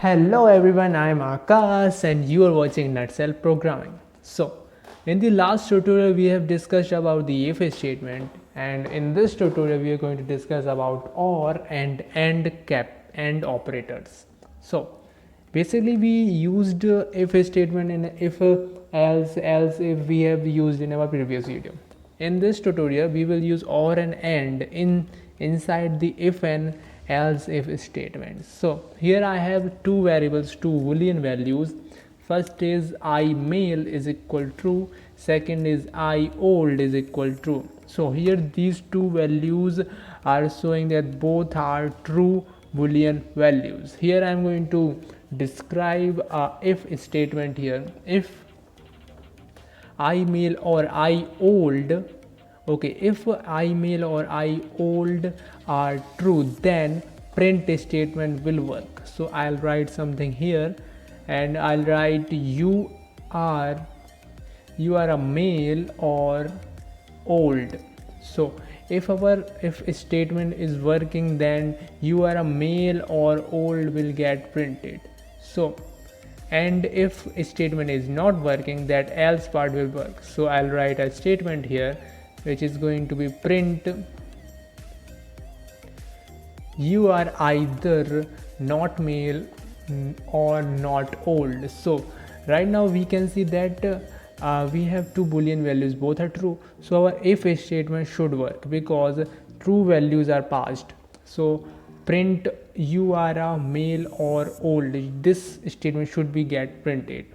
Hello everyone, I am Akash and you are watching Nutshell Programming. So, in the last tutorial we have discussed about the if statement, and in this tutorial we are going to discuss about OR and AND operators. So, basically we used if statement in if else if we have used in our previous video. In this tutorial we will use OR and AND inside the if and else if statements. So here I have two variables, two boolean values. First is I male is equal true, second is I old is equal true. So here these two values are showing that both are true boolean values. Here I am going to describe a if statement here. If I male or I old, okay, if I male or I old are true, then print statement will work. So I'll write something here and I'll write you are a male or old. So if our if statement is working, then you are a male or old will get printed. So and if a statement is not working, that else part will work. So I'll write a statement here which is going to be print you are either not male or not old. So right now we can see that we have two boolean values, both are true. So our if statement should work because true values are passed. So print you are a male or old, this statement should be get printed.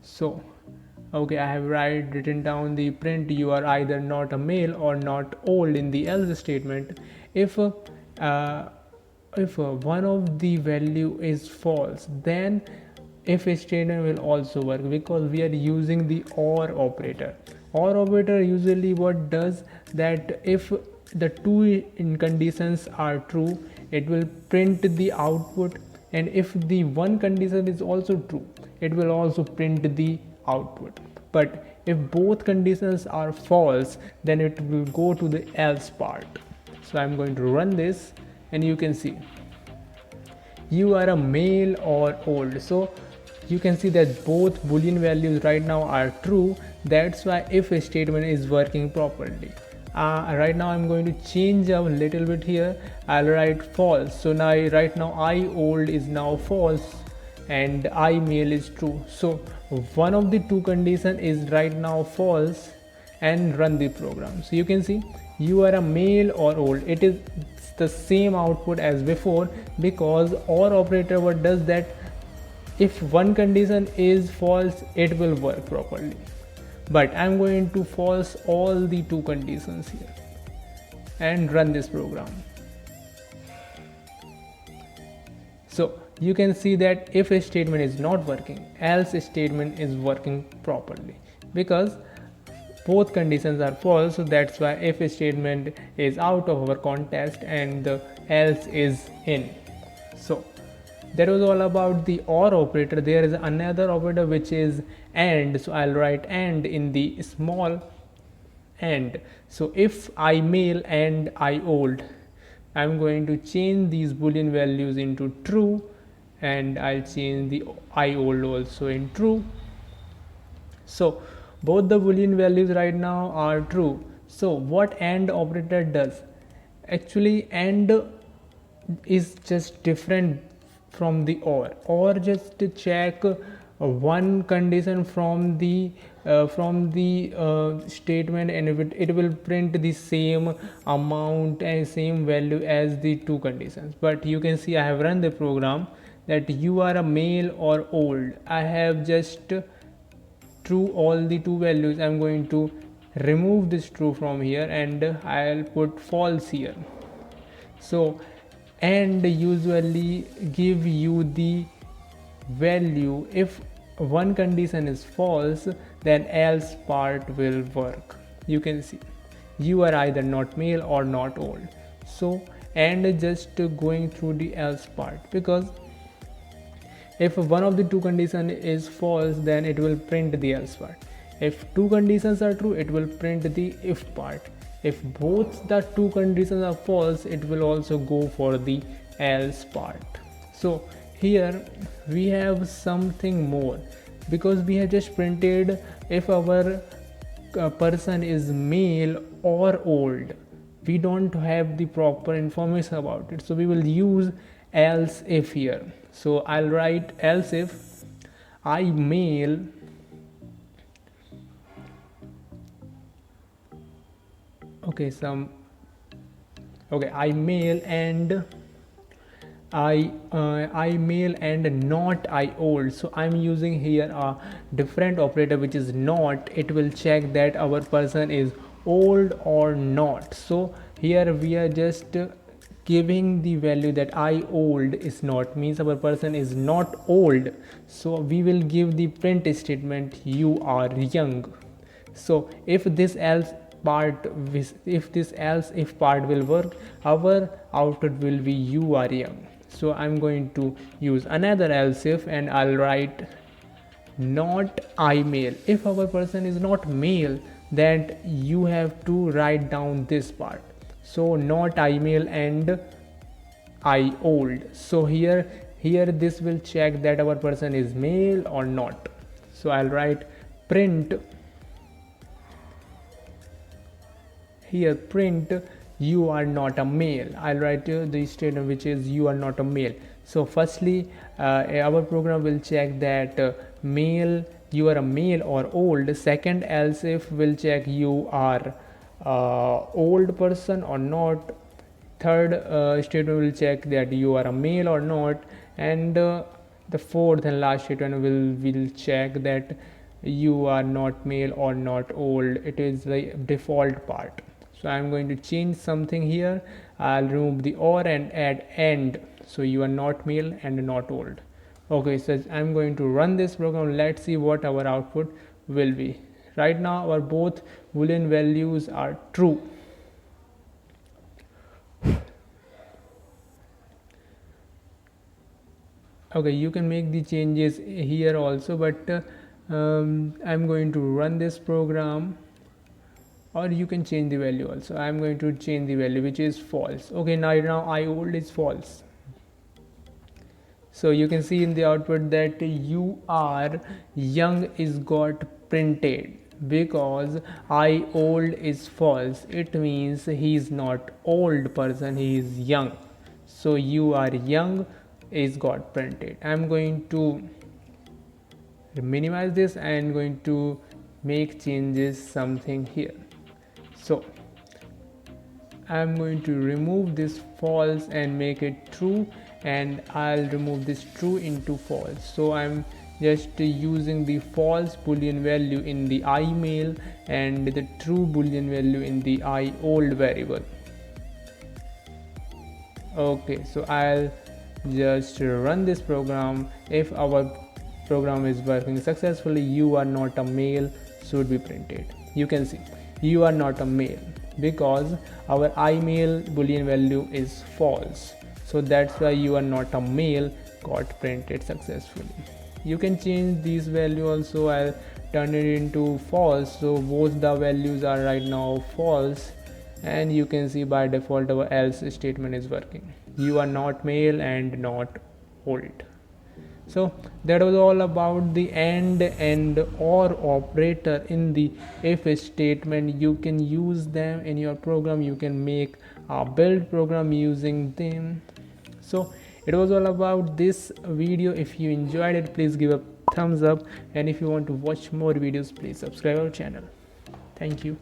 So okay, I have written down the print you are either not a male or not old in the else statement. If one of the value is false, then if statement will also work because we are using the OR operator. OR operator usually what does that if the two in conditions are true, it will print the output, and if the one condition is also true, it will also print the output. But if both conditions are false, then it will go to the else part. So I'm going to run this and you can see you are a male or old. So you can see that both boolean values right now are true. That's why if a statement is working properly. Right now I'm going to change a little bit here. I'll write false. So now right now I old is now false and I male is true. So one of the two condition is right now false, and run the program. So you can see you are a male or old, it is the same output as before because OR operator what does that if one condition is false, it will work properly. But I'm going to false all the two conditions here and run this program. So you can see that if a statement is not working, else statement is working properly because both conditions are false. So that's why if a statement is out of our context and the else is in. So that was all about the OR operator. There is another operator which is AND. So I'll write AND in the small AND. So if I male and I old, I'm going to change these boolean values into true, and I'll change the I old also in true. So both the boolean values right now are true. So what AND operator does? Actually AND is just different from the or just to check one condition from the statement, and it will print the same amount and same value as the two conditions. But you can see I have run the program that you are a male or old. I have just true all the two values. I'm going to remove this true from here and I'll put false here. So and usually give you the value if one condition is false, then else part will work. You can see you are either not male or not old. So and just going through the else part because if one of the two condition is false, then it will print the else part. If two conditions are true, it will print the if part. If both the two conditions are false, it will also go for the else part. So here we have something more, because we have just printed if our person is male or old. We don't have the proper information about it, so we will use else if here. So I'll write else if I male I male and I male and not I old. So I'm using here a different operator which is not. It will check that our person is old or not. So here we are just giving the value that I old is not, means our person is not old. So we will give the print statement you are young. So if this else if part will work, our output will be you are young. So I'm going to use another else if, and I'll write not I male. If our person is not male, then you have to write down this part. So not I male and I old. So here this will check that our person is male or not. So I'll write print here, print you are not a male. I'll write the statement which is you are not a male. So firstly our program will check that male, you are a male or old. Second else if will check you are old person or not. Third statement will check that you are a male or not. And the fourth and last statement will check that you are not male or not old. It is the default part. So I'm going to change something here. I'll remove the or and add and. So you are not male and not old. Okay, so I'm going to run this program. Let's see what our output will be. Right now our both boolean values are true. Okay, you can make the changes here also, but I'm going to run this program, or you can change the value also. I'm going to change the value which is false. Okay, now I old is false. So you can see in the output that you are young is got printed, because I old is false. It means he is not old person, he is young. So you are young is got printed. I'm going to minimize this and going to make changes something here. So I'm going to remove this false and make it true, and I'll remove this true into false. So I'm just using the false boolean value in the I male and the true boolean value in the I old variable. Okay, so I'll just run this program. If our program is working successfully, you are not a male should be printed. You can see you are not a male because our I male boolean value is false. So that's why you are not a male got printed successfully. You can change these value also. I'll turn it into false, so both the values are right now false, and you can see by default our else statement is working. You are not male and not old. So that was all about the and or operator in the if statement. You can use them in your program. You can make a build program using them. So it was all about this video. If you enjoyed it, please give a thumbs up, and if you want to watch more videos, please subscribe our channel. Thank you.